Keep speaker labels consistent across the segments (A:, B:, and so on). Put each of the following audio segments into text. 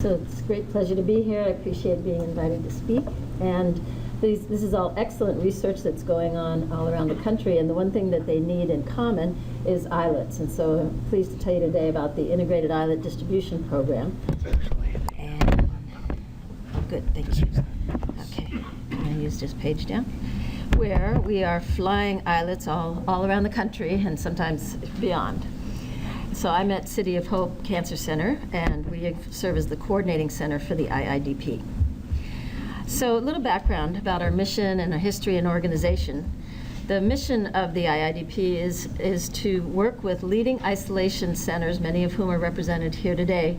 A: So it's a great pleasure to be here. I appreciate being invited to speak. And this is all excellent research that's going on all around the country. And the one thing that they need in common is islets. And so I'm pleased to tell you today about the Integrated Islet Distribution Program. And, oh, good, thank you. Okay, I'm going to use this page down. Where we are flying islets all around the country and sometimes beyond. So I'm at City of Hope Cancer Center, and we serve as the coordinating center for the IIDP. So a little background about our mission and our history and organization. The mission of the IIDP is to work with leading isolation centers, many of whom are represented here today,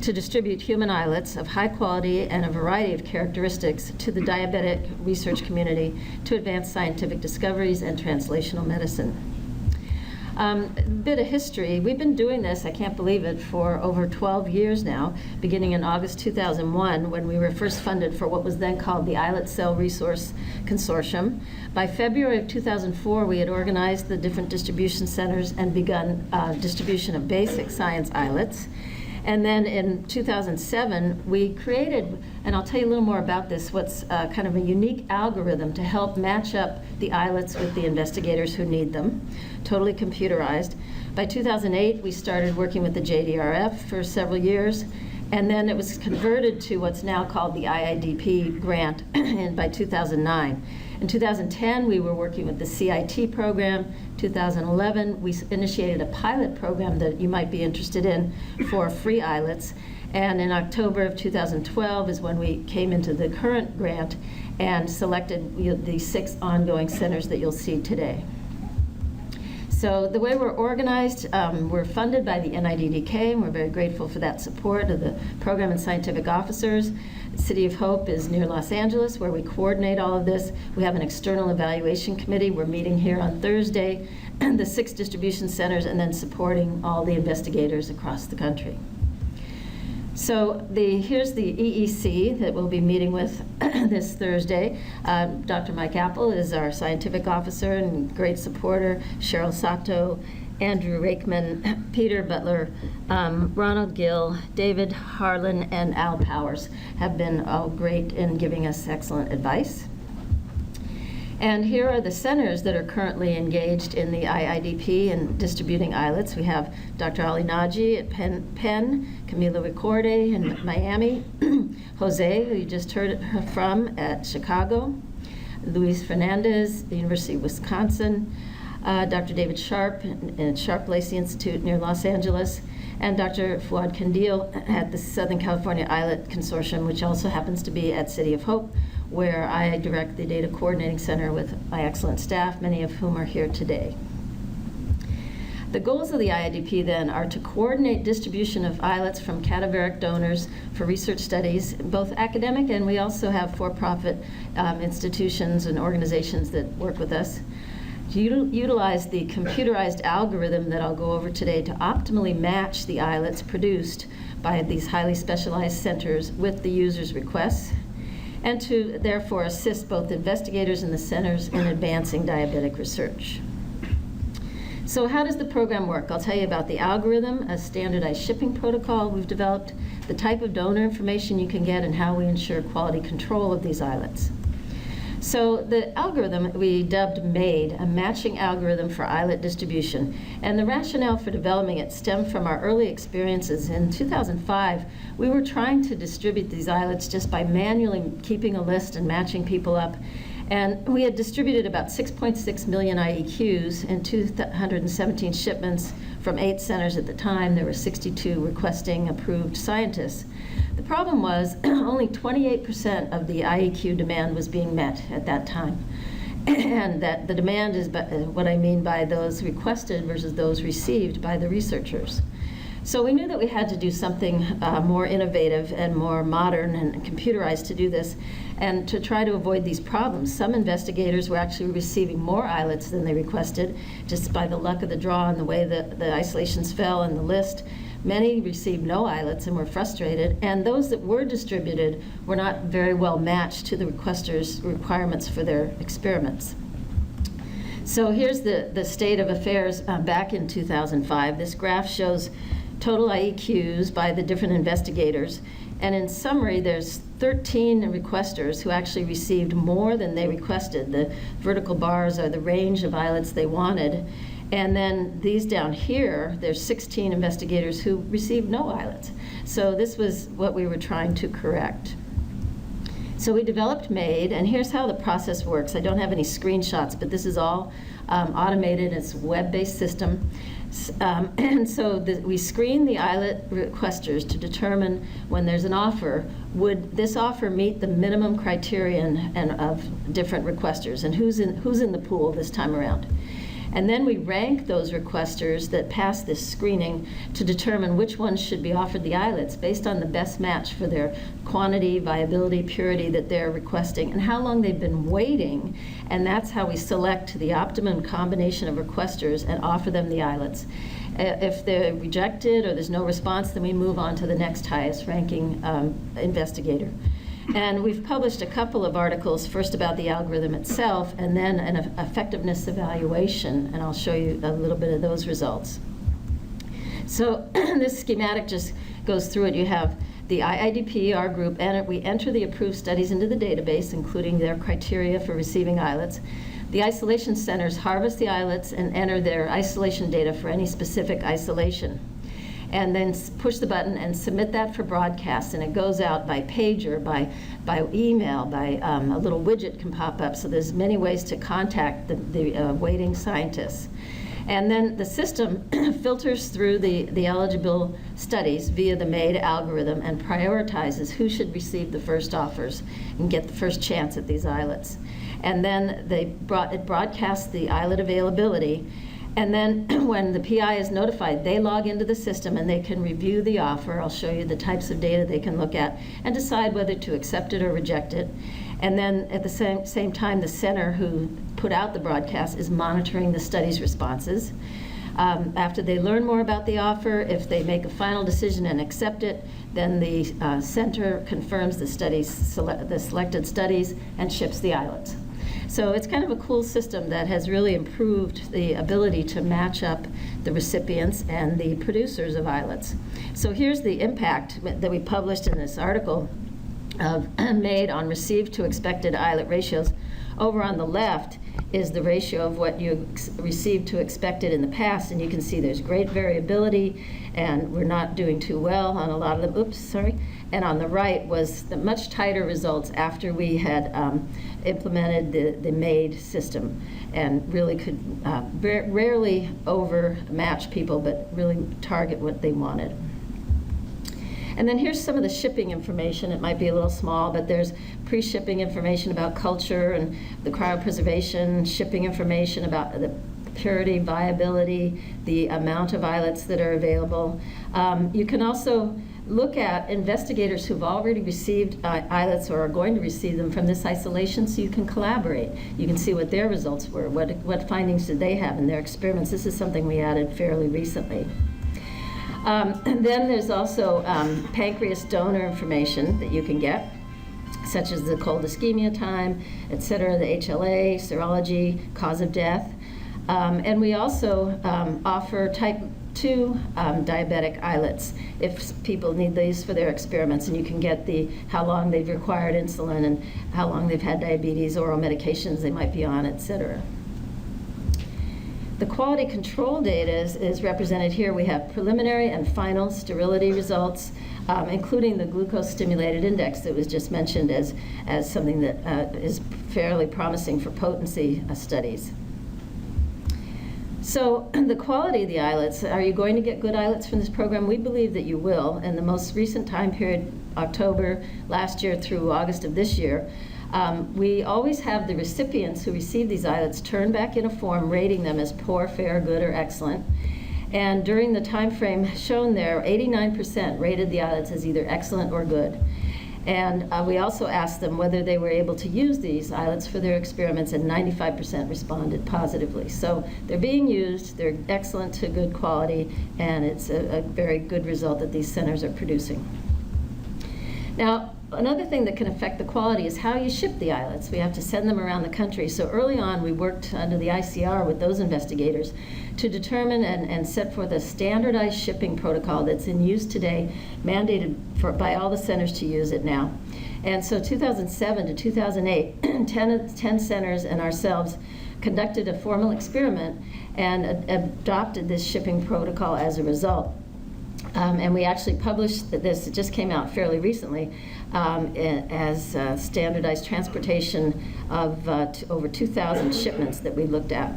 A: to distribute human islets of high quality and a variety of characteristics to the diabetic research community to advance scientific discoveries and translational medicine. A bit of history. We've been doing this, I can't believe it, for over 12 years now, beginning in August 2001 when we were first funded for what was then called the Islet Cell Resource Consortium. By February of 2004, we had organized the different distribution centers and begun distribution of basic science islets. And then in 2007, we created, and I'll tell you a little more about this, what's kind of a unique algorithm to help match up the islets with the investigators who need them, totally computerized. By 2008, we started working with the JDRF for several years, and then it was converted to what's now called the IIDP grant by 2009. In 2010, we were working with the CIT program. 2011, we initiated a pilot program that you might be interested in for free islets. And in October of 2012 is when we came into the current grant and selected the 6 ongoing centers that you'll see today. So the way we're organized, we're funded by the NIDDK, and we're very grateful for that support of the program and scientific officers. City of Hope is near Los Angeles, where we coordinate all of this. We have an external evaluation committee. We're meeting here on Thursday, the 6 distribution centers, and then supporting all the investigators across the country. So here's the EEC that we'll be meeting with this Thursday. Dr. Mike Apple is our scientific officer and great supporter. Cheryl Sato, Andrew Rakeman, Peter Butler, Ronald Gill, David Harlan, and Al Powers have been all great in giving us excellent advice. And here are the centers that are currently engaged in the IIDP and distributing islets. We have Dr. Ali Naji at Penn, Camila Ricorde in Miami, Jose, who you just heard from at Chicago, Luis Fernandez, the University of Wisconsin, Dr. David Sharp at Sharp Lacey Institute near Los Angeles, and Dr. Fuad Kandil at the Southern California Islet Consortium, which also happens to be at City of Hope, where I direct the Data Coordinating Center with my excellent staff, many of whom are here today. The goals of the IIDP then are to coordinate distribution of islets from cadaveric donors for research studies, both academic, and we also have for-profit institutions and organizations that work with us, to utilize the computerized algorithm that I'll go over today to optimally match the islets produced by these highly specialized centers with the user's requests, and to therefore assist both investigators and the centers in advancing diabetic research. So how does the program work? I'll tell you about the algorithm, a standardized shipping protocol we've developed, the type of donor information you can get, and how we ensure quality control of these islets. So the algorithm we dubbed MADE, a matching algorithm for islet distribution. And the rationale for developing it stemmed from our early experiences. In 2005, we were trying to distribute these islets just by manually keeping a list and matching people up. And we had distributed about 6.6 million IEQs in 217 shipments from 8 centers at the time. There were 62 requesting approved scientists. The problem was only 28% of the IEQ demand was being met at that time. And that the demand is what I mean by those requested versus those received by the researchers. So we knew that we had to do something more innovative and more modern and computerized to do this, and to try to avoid these problems. Some investigators were actually receiving more islets than they requested, just by the luck of the draw and the way that the isolations fell in the list. Many received no islets and were frustrated, and those that were distributed were not very well matched to the requesters' requirements for their experiments. So here's the state of affairs back in 2005. This graph shows total IEQs by the different investigators. And in summary, there's 13 requesters who actually received more than they requested. The vertical bars are the range of islets they wanted. And then these down here, there's 16 investigators who received no islets. So this was what we were trying to correct. So we developed MAID, and here's how the process works. I don't have any screenshots, but this is all automated. It's a web-based system. And so we screen the islet requesters to determine when there's an offer, would this offer meet the minimum criterion of different requesters, and who's in the pool this time around. And then we rank those requesters that pass this screening to determine which ones should be offered the islets based on the best match for their quantity, viability, purity that they're requesting, and how long they've been waiting. And that's how we select the optimum combination of requesters and offer them the islets. If they're rejected or there's no response, then we move on to the next highest ranking investigator. And we've published a couple of articles, first about the algorithm itself, and then an effectiveness evaluation, and I'll show you a little bit of those results. So this schematic just goes through it. You have the IIDP, our group, and we enter the approved studies into the database, including their criteria for receiving islets. The isolation centers harvest the islets and enter their isolation data for any specific isolation, and then push the button and submit that for broadcast. And it goes out by pager, by email, by a little widget can pop up. So there's many ways to contact the waiting scientists. And then the system filters through the eligible studies via the MAID algorithm and prioritizes who should receive the first offers and get the first chance at these islets. And then it broadcasts the islet availability. And then when the PI is notified, they log into the system and they can review the offer. I'll show you the types of data they can look at and decide whether to accept it or reject it. And then at the same time, the center who put out the broadcast is monitoring the study's responses. After they learn more about the offer, if they make a final decision and accept it, then the center confirms the selected studies and ships the islets. So it's kind of a cool system that has really improved the ability to match up the recipients and the producers of islets. So here's the impact that we published in this article made on received to expected islet ratios. Over on the left is the ratio of what you received to expected in the past, and you can see there's great variability, and we're not doing too well on a lot of them. Oops, sorry. And on the right was the much tighter results after we had implemented the MAID system, and really could rarely overmatch people, but really target what they wanted. And then here's some of the shipping information. It might be a little small, but there's pre-shipping information about culture and the cryopreservation, shipping information about the purity, viability, the amount of islets that are available. You can also look at investigators who've already received islets or are going to receive them from this isolation, so you can collaborate. You can see what their results were, what findings did they have in their experiments. This is something we added fairly recently. And then there's also pancreas donor information that you can get, such as the cold ischemia time, et cetera, the HLA, serology, cause of death. And we also offer type 2 diabetic islets if people need these for their experiments, and you can get how long they've required insulin and how long they've had diabetes, oral medications they might be on, et cetera. The quality control data is represented here. We have preliminary and final sterility results, including the glucose stimulated index that was just mentioned as something that is fairly promising for potency studies. So the quality of the islets, are you going to get good islets from this program? We believe that you will. In the most recent time period, October last year through August of this year, we always have the recipients who receive these islets turn back in a form rating them as poor, fair, good, or excellent. And during the time frame shown there, 89% rated the islets as either excellent or good. And we also asked them whether they were able to use these islets for their experiments, and 95% responded positively. So they're being used, they're excellent to good quality, and it's a very good result that these centers are producing. Now, Another thing that can affect the quality is how you ship the islets. We have to send them around the country. So early on, we worked under the ICR with those investigators to determine and set forth a standardized shipping protocol that's in use today, mandated by all the centers to use it now. And so 2007 to 2008, 10 centers and ourselves conducted a formal experiment and adopted this shipping protocol as a result. And we actually published this, it just came out fairly recently, as standardized transportation of over 2,000 shipments that we looked at.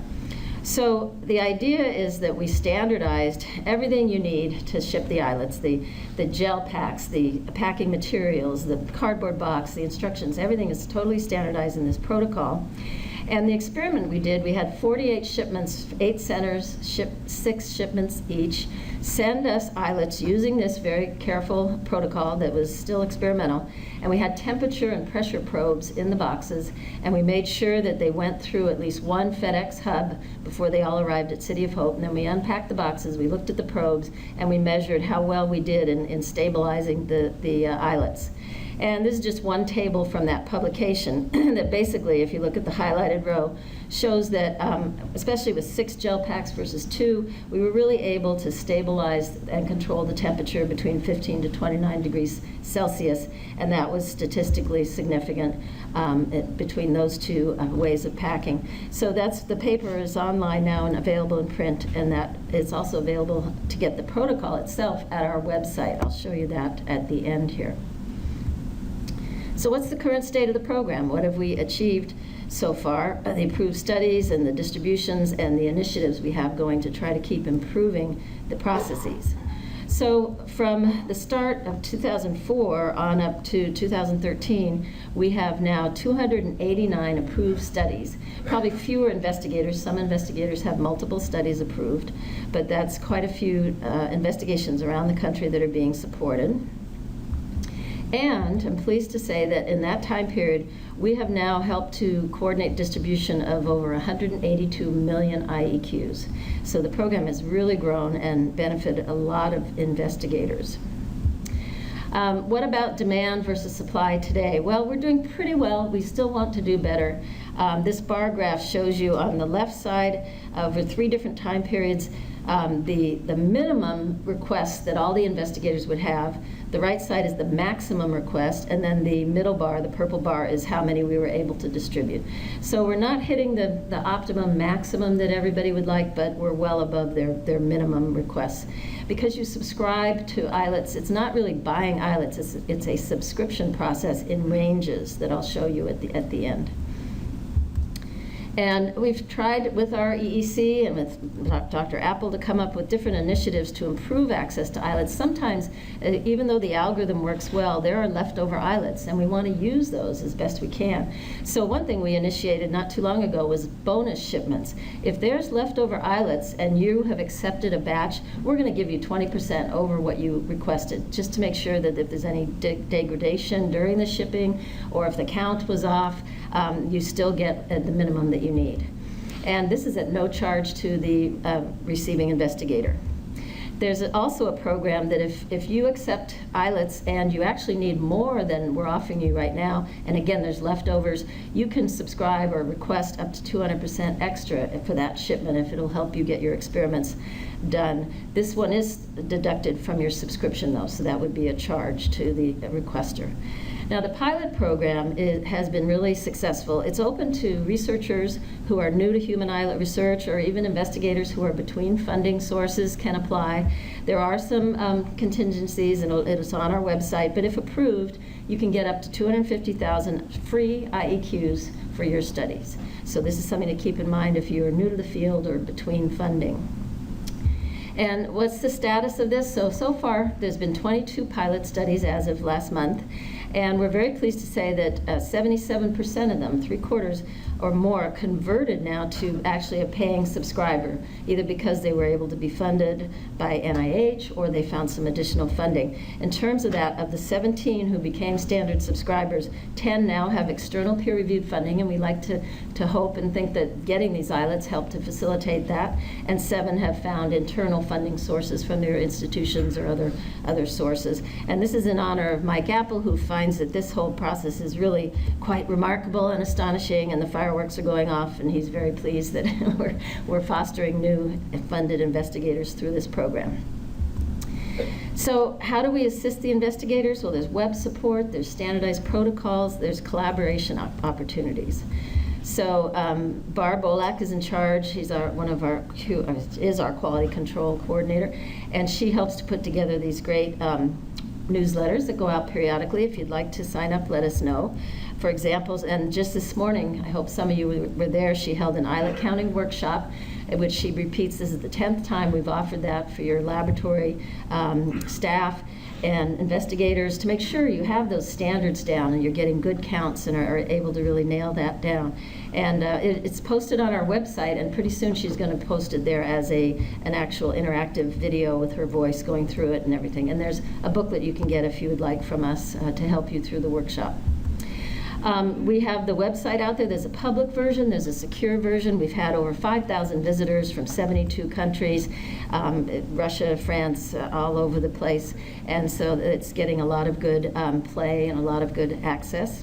A: So the idea is that we standardized everything you need to ship the islets, the gel packs, the packing materials, the cardboard box, the instructions, everything is totally standardized in this protocol. And the experiment we did, we had 48 shipments, 8 centers, ship 6 shipments each, send us islets using this very careful protocol that was still experimental. And we had temperature and pressure probes in the boxes, and we made sure that they went through at least one FedEx hub before they all arrived at City of Hope. And then we unpacked the boxes, we looked at the probes, and we measured how well we did in stabilizing the islets. And this is just one table from that publication that basically, if you look at the highlighted row, shows that, especially with 6 gel packs versus 2, we were really able to stabilize and control the temperature between 15 to 29 degrees Celsius, and that was statistically significant between those two ways of packing. So the paper is online now and available in print, and that is also available to get the protocol itself at our website. I'll show you that at the end here. So what's the current state of the program? What have we achieved so far? The approved studies and the distributions and the initiatives we have going to try to keep improving the processes. So from the start of 2004 on up to 2013, we have now 289 approved studies. Probably fewer investigators. Some investigators have multiple studies approved, but that's quite a few investigations around the country that are being supported. And I'm pleased to say that in that time period, we have now helped to coordinate distribution of over 182 million IEQs. So the program has really grown and benefited a lot of investigators. What about demand versus supply today? Well, we're doing pretty well. We still want to do better. This bar graph shows you on the left side over 3 different time periods the minimum requests that all the investigators would have. The right side is the maximum request, and then the middle bar, the purple bar, is how many we were able to distribute. So we're not hitting the optimum maximum that everybody would like, but we're well above their minimum requests. Because you subscribe to islets, it's not really buying islets, it's a subscription process in ranges that I'll show you at the end. And we've tried with our EEC and with Dr. Apple to come up with different initiatives to improve access to islets. Sometimes, even though the algorithm works well, there are leftover islets, and we want to use those as best we can. So one thing we initiated not too long ago was bonus shipments. If there's leftover islets and you have accepted a batch, we're going to give you 20% over what you requested, just to make sure that if there's any degradation during the shipping or if the count was off, you still get the minimum that you need. And this is at no charge to the receiving investigator. There's also a program that if you accept islets and you actually need more than we're offering you right now, and again there's leftovers, you can subscribe or request up to 200% extra for that shipment if it'll help you get your experiments done. This one is deducted from your subscription though, so that would be a charge to the requester. Now, the pilot program has been really successful. It's open to researchers who are new to human islet research, or even investigators who are between funding sources can apply. There are some contingencies, and it's on our website, but if approved, you can get up to 250,000 free IEQs for your studies. So this is something to keep in mind if you're new to the field or between funding. And what's the status of this? So far, there's been 22 pilot studies as of last month. And we're very pleased to say that 77% of them, 3/4 or more, converted now to actually a paying subscriber, either because they were able to be funded by NIH or they found some additional funding. In terms of that, of the 17 who became standard subscribers, 10 now have external peer-reviewed funding, and we like to hope and think that getting these islets helped to facilitate that, and 7 have found internal funding sources from their institutions or other sources. And this is in honor of Mike Apple, who finds that this whole process is really quite remarkable and astonishing, and the fireworks are going off, and he's very pleased that we're fostering new funded investigators through this program. So how do we assist the investigators? Well, there's web support, there's standardized protocols, there's collaboration opportunities. So Barb Olak is in charge. He's is our quality control coordinator, and she helps to put together these great newsletters that go out periodically. If you'd like to sign up, let us know. For examples, and just this morning, I hope some of you were there, she held an islet counting workshop in which she repeats, this is the 10th time we've offered that for your laboratory staff and investigators, to make sure you have those standards down and you're getting good counts and are able to really nail that down. And it's posted on our website, and pretty soon she's going to post it there as an actual interactive video with her voice going through it and everything. And there's a booklet you can get if you would like from us to help you through the workshop. We have the website out there. There's a public version, there's a secure version. We've had over 5,000 visitors from 72 countries, Russia, France, all over the place. And so it's getting a lot of good play and a lot of good access.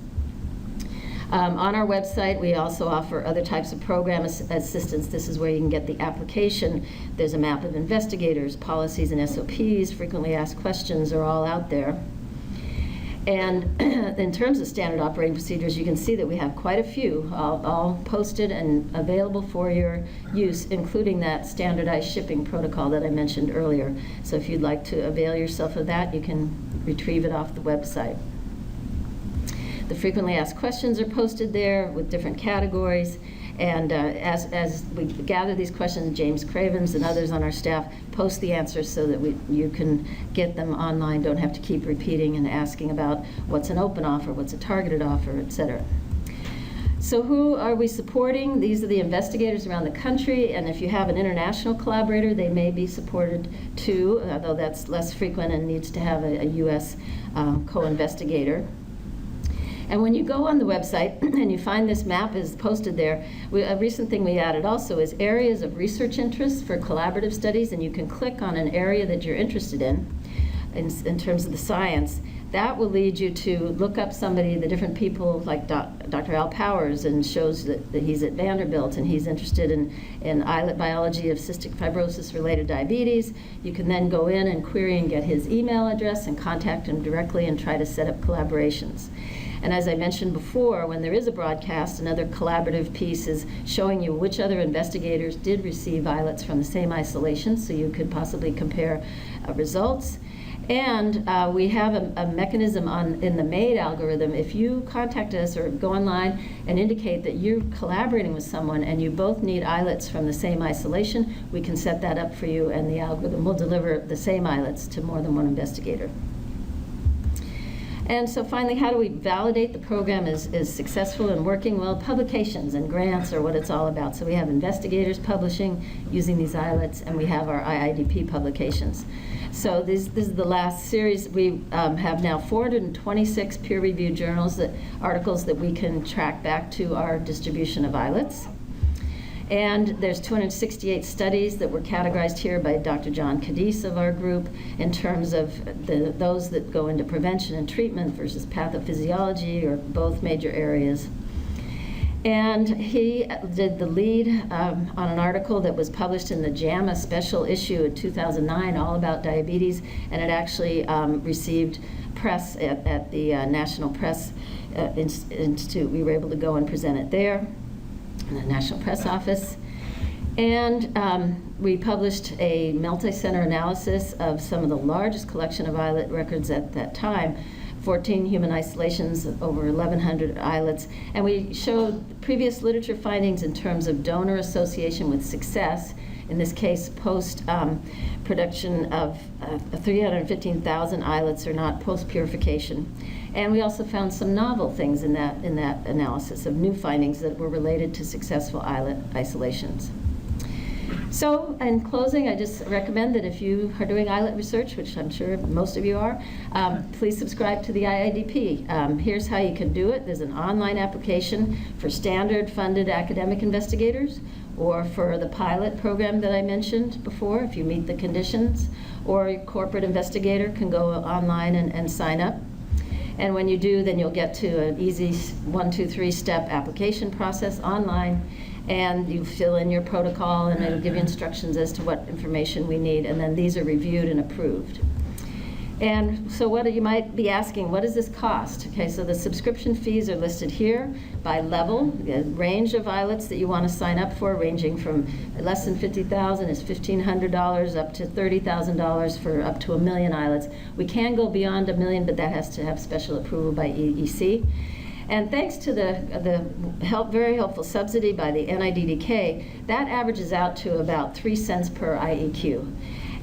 A: On our website, we also offer other types of program assistance. This is where you can get the application. There's a map of investigators, policies and SOPs, frequently asked questions are all out there. And in terms of standard operating procedures, you can see that we have quite a few, all posted and available for your use, including that standardized shipping protocol that I mentioned earlier. So if you'd like to avail yourself of that, you can retrieve it off the website. The frequently asked questions are posted there with different categories. And as we gather these questions, James Cravens and others on our staff post the answers so that you can get them online, don't have to keep repeating and asking about what's an open offer, what's a targeted offer, et cetera. So who are we supporting? These are the investigators around the country, and if you have an international collaborator, they may be supported too, although that's less frequent and needs to have a U.S. Co-investigator. And when you go on the website and you find this map is posted there, a recent thing we added also is areas of research interest for collaborative studies, and you can click on an area that you're interested in terms of the science. That will lead you to look up somebody, the different people like Dr. Al Powers, and shows that he's at Vanderbilt and he's interested in islet biology of cystic fibrosis-related diabetes. You can then go in and query and get his email address and contact him directly and try to set up collaborations. And as I mentioned before, when there is a broadcast, another collaborative piece is showing you which other investigators did receive islets from the same isolation, so you could possibly compare results. And we have a mechanism in the MAID algorithm. If you contact us or go online and indicate that you're collaborating with someone and you both need islets from the same isolation, we can set that up for you, and the algorithm will deliver the same islets to more than one investigator. And so finally, how do we validate the program is successful and working? Well, publications and grants are what it's all about. So we have investigators publishing using these islets, and we have our IIDP publications. So this is the last series. We have now 426 peer-reviewed articles that we can track back to our distribution of islets. And there's 268 studies that were categorized here by Dr. John Cadiz of our group in terms of those that go into prevention and treatment versus pathophysiology, or both major areas. And he did the lead on an article that was published in the JAMA special issue in 2009, all about diabetes, and it actually received press at the National Press Institute. We were able to go and present it there in the National Press Office. And we published a multi-center analysis of some of the largest collection of islet records at that time, 14 human isolations, over 1,100 islets, and we showed previous literature findings in terms of donor association with success, in this case post-production of 315,000 islets or not post-purification. And we also found some novel things in that analysis of new findings that were related to successful islet isolations. So in closing, I just recommend that if you are doing islet research, which I'm sure most of you are, please subscribe to the IIDP. Here's how you can do it. There's an online application for standard funded academic investigators, or for the pilot program that I mentioned before, if you meet the conditions, or a corporate investigator can go online and sign up. And when you do, then you'll get to an easy 1, 2, 3-step application process online, and you fill in your protocol, and it'll give you instructions as to what information we need, and then these are reviewed and approved. And so what you might be asking, what does this cost? Okay, so the subscription fees are listed here by level, the range of IELTS that you want to sign up for, ranging from less than $50,000 is $1,500 up to $30,000 for up to 1 million IELTS. We can go beyond 1 million, but that has to have special approval by EEC. And thanks to the very helpful subsidy by the NIDDK, that averages out to about 3 cents per IEQ.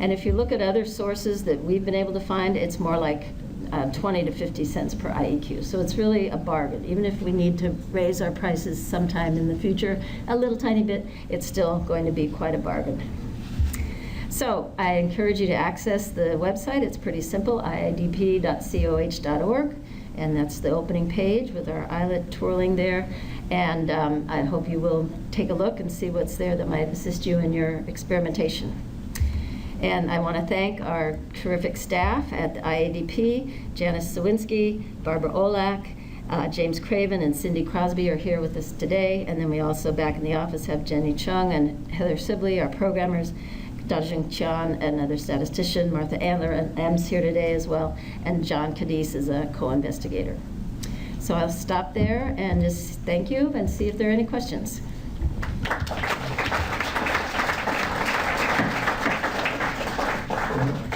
A: And if you look at other sources that we've been able to find, it's more like 20 to 50 cents per IEQ. So it's really a bargain. Even if we need to raise our prices sometime in the future, a little tiny bit, it's still going to be quite a bargain. So I encourage you to access the website. It's pretty simple, iidp.coh.org. And that's the opening page with our IELTS twirling there. And I hope you will take a look and see what's there that might assist you in your experimentation. And I want to thank our terrific staff at the IADP. Janice Sawinski, Barbara Olak, James Craven, and Cindy Crosby are here with us today. And then we also, back in the office, have Jenny Chung and Heather Sibley, our programmers, Dajing Chan, another statistician, Martha Andler, and M's here today as well, and John Cadiz is a co-investigator. So I'll stop there and just thank you and see if there are any questions.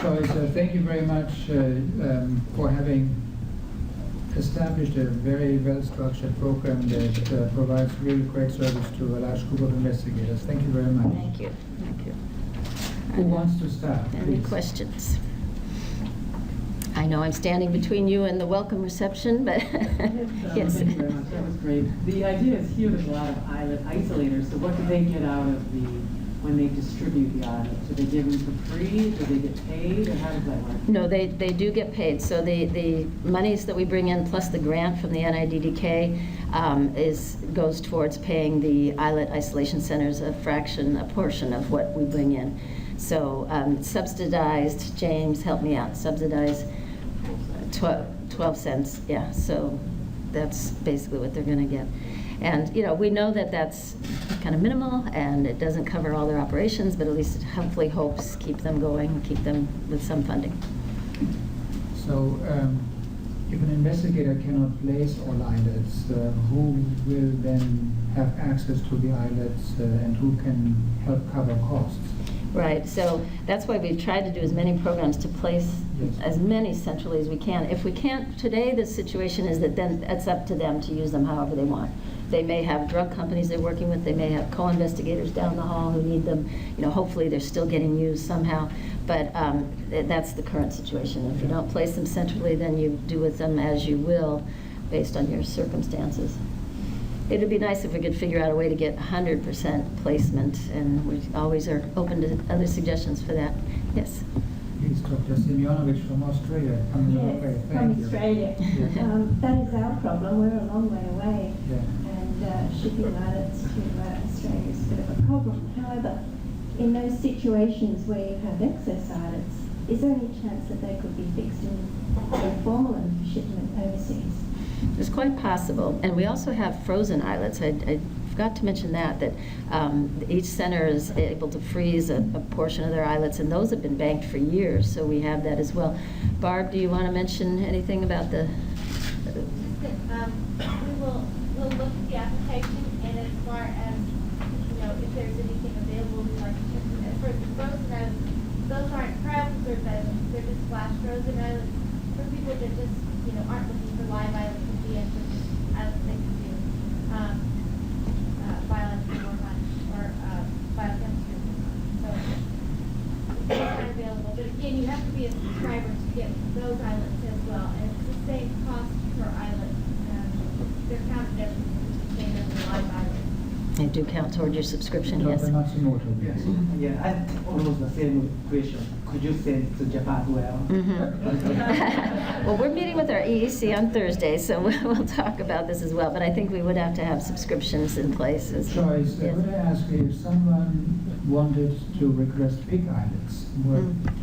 B: Joyce, thank you very much for having established a very well-structured program that provides really great service to a large group of investigators. Thank you very much.
A: Thank you. Thank you.
B: Who wants to start?
A: Any
B: Please.
A: questions? I know I'm standing between you and the welcome reception, but yes.
C: Thank you very much. That was great. The idea is here there's a lot of IELTS isolators. So what do they get out of when they distribute the IELTS? Do they give them for free? Do they get paid? Or how does that work?
A: No, they do get paid. So the monies that we bring in plus the grant from the NIDDK goes towards paying the IELTS isolation centers a portion of what we bring in. So subsidized, James, help me out, subsidized 12 cents, yeah, so that's basically what they're going to get. And, you know, we know that that's kind of minimal and it doesn't cover all their operations, but at least it hopefully helps keep them going, keep them with some funding.
B: So if an investigator cannot place all IELTS, who will then have access to the IELTS and who can help cover costs?
A: Right, so that's why we've tried to do as many programs to place as many centrally as we can. If we can't, today the situation is that then it's up to them to use them however they want. They may have drug companies they're working with, they may have co-investigators down the hall who need them. You know, hopefully they're still getting used somehow, but that's the current situation. If you don't place them centrally, then you do with them as you will based on your circumstances. It would be nice if we could figure out a way to get 100% placement, and we always are open to other suggestions for that. Yes?
B: Please, Dr. Simjonovic from Australia.
D: Yes, from Australia.
B: Yes.
D: That is our problem. We're a long way away,
B: Yeah.
D: and shipping IELTS to Australia is a bit of a problem. However, in those situations where you have excess IELTS, is there any chance that they could be fixed in formalin shipment overseas?
A: It's quite possible. And we also have frozen IELTS. I forgot to mention that each center is able to freeze a portion of their IELTS, and those have been banked for years, so we have that as well. Barb, do you want to mention anything about the...
E: We'll look at the application, and as far as, you know, if there's anything available, we like to check them. As for the frozen IELTS, those aren't cryopreserved IELTS, they're just flash frozen IELTS for people that just, you know, aren't looking for live IELTS at the end, which IELTS they can do. Biological hormone or biochemistry. So those aren't available. But again, you have to be a subscriber to get those IELTS as well. And it's the same cost per IELTS. They're counted as the same as the live IELTS.
A: They do count toward your subscription, yes.
B: Dr. Matsumoto, yes.
C: Yeah, I almost the same question. Could you send to Japan as well?
A: Well, we're meeting with our EEC on Thursday, so we'll talk about this as well, but I think we would have to have subscriptions in place.
B: Joyce,
A: Yes.
B: could I ask if someone wanted to request pig islets, what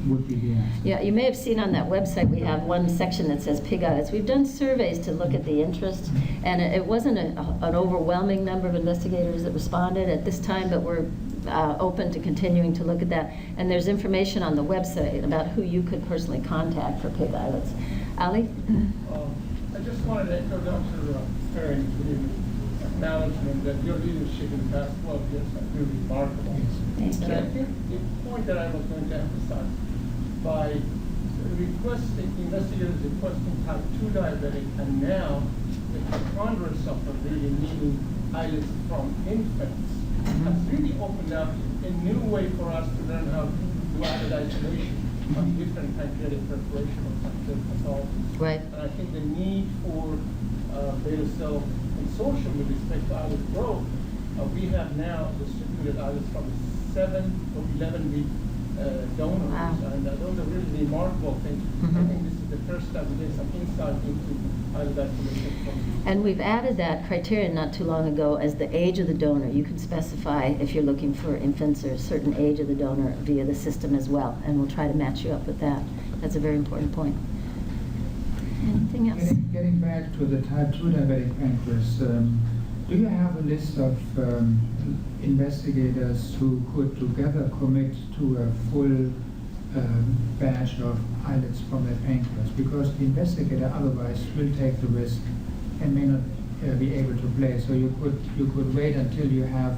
B: would be the answer?
A: Yeah, you may have seen on that website, we have one section that says pig islets. We've done surveys to look at the interest, and it wasn't an overwhelming number of investigators that responded at this time, but we're open to continuing to look at that. And there's information on the website about who you could personally contact for pig islets. Ali?
F: I just wanted to echo Dr. Stern's acknowledgement that your leadership in the past 12 years has been remarkable.
A: Thank
F: And I
A: you.
F: think the point that I was going to emphasize, by investigators requesting type 2 diabetic, and now the preponderance of them really needing islets from infants, has really opened up a new way for us to learn how to do islet isolation of different pancreatic preparation or pancreatic pathologies.
A: Right.
F: And I think the need for beta cell consortium with respect to islet growth, we have now distributed islets from 7 or 11 donors,
A: Wow.
F: and those are really remarkable things. I think this is the first time we get some insight into islet isolation from.
A: And we've added that criterion not too long ago as the age of the donor. You can specify if you're looking for infants or a certain age of the donor via the system as well, and we'll try to match you up with that. That's a very important point. Anything else?
B: Getting back to the type 2 diabetic pancreas, do you have a list of investigators who could together commit to a full batch of islets from their pancreas? Because the investigator otherwise will take the risk and may not be able to play. So you could wait until you have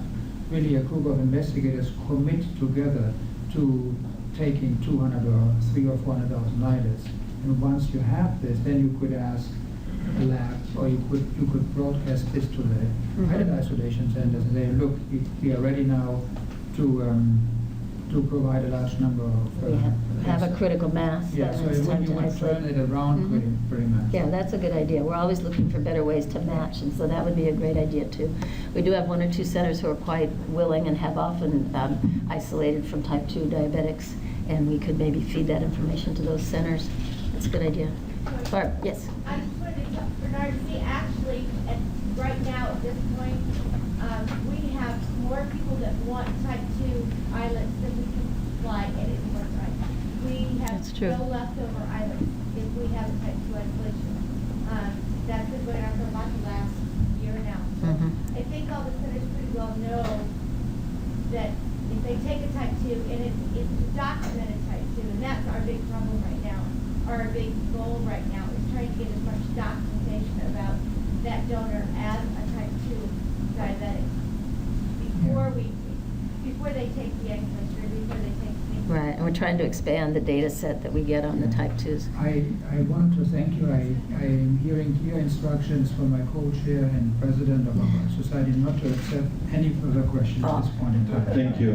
B: really a group of investigators commit together to taking 200 or 300 or 400,000 islets. And once you have this, then you could ask a lab, or you could broadcast this to the islet isolation centers and say, look, we are ready now to provide a large number of.
A: We have a critical mass.
B: Yeah,
A: that
B: so
A: it's time
B: you
A: to
B: would
A: isolate.
B: turn it around pretty much.
A: Yeah, that's a good idea. We're always looking for better ways to match, and so that would be a great idea too. We do have 1 or 2 centers who are quite willing and have often isolated from type 2 diabetics, and we could maybe feed that information to those centers. That's a good idea. Barb, yes?
E: I just wanted to tell Bernard, we actually, right now at this point, we have more people that want type 2 islets than we can supply anymore right now. We have
A: That's true.
E: no leftover islets if we have a type 2 isolation. That's been going on for about the last year now. So I think all the centers pretty well know that if they take a type 2, and it's a documented type 2, and that's our big problem right now. Our big goal right now is trying to get as much documentation about that donor as a type 2 diabetic before they take the exercise or before they take the
A: Right, and we're trying to expand the data set that we get on the type 2s.
B: I wanted to thank you. I am hearing clear instructions from my co-chair and president of our society not to accept any further questions at this point in time.
G: Thank you.